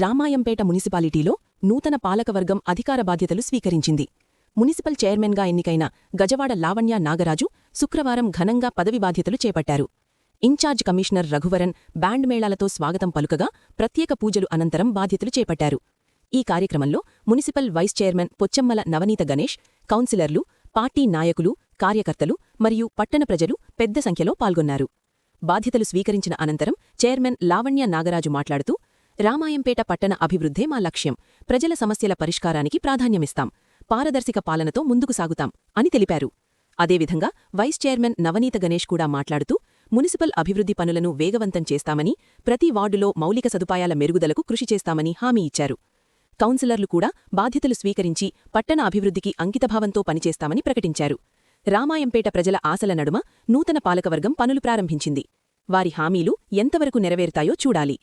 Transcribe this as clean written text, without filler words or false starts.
రామాయంపేట మున్సిపాలిటీలో నూతన పాలకవర్గం అధికార బాధ్యతలు స్వీకరించింది. మున్సిపల్ చైర్మన్గా ఎన్నికైన గజవాడ లావణ్య నాగరాజు శుక్రవారం ఘనంగా పదవి బాధ్యతలు చేపట్టారు. ఇన్ఛార్జ్ కమిషనర్ రఘువరన్ బ్యాండ్ మేళాలతో స్వాగతం పలుకగా ప్రత్యేక పూజలు అనంతరం బాధ్యతలు చేపట్టారు. ఈ కార్యక్రమంలో మున్సిపల్ వైస్ చైర్మన్ పొచ్చమ్మల నవనీత గణేష్, కౌన్సిలర్లు, పార్టీ నాయకులు, కార్యకర్తలు మరియు పట్టణ ప్రజలు పెద్ద సంఖ్యలో పాల్గొన్నారు. బాధ్యతలు స్వీకరించిన అనంతరం చైర్మన్ లావణ్య నాగరాజు మాట్లాడుతూ, రామాయంపేట పట్టణ అభివృద్ధే మా లక్ష్యం, ప్రజల సమస్యల పరిష్కారానికి ప్రాధాన్యమిస్తాం, పారదర్శక పాలనతో ముందుకు సాగుతాం అని తెలిపారు. అదేవిధంగా వైస్ చైర్మన్ నవనీత గణేష్ కూడా మాట్లాడుతూ, మున్సిపల్ అభివృద్ధి పనులను వేగవంతం చేస్తామని, ప్రతి వార్డులో మౌలిక సదుపాయాల మెరుగుదలకు కృషి చేస్తామని హామీ ఇచ్చారు. కౌన్సిలర్లు కూడా బాధ్యతలు స్వీకరించి పట్టణ అభివృద్ధికి అంకితభావంతో పనిచేస్తామని ప్రకటించారు. రామాయంపేట ప్రజల ఆశల నడుమ నూతన పాలకవర్గం పనులు ప్రారంభించింది. వారి హామీలు ఎంతవరకు నెరవేరుతాయో చూడాలి.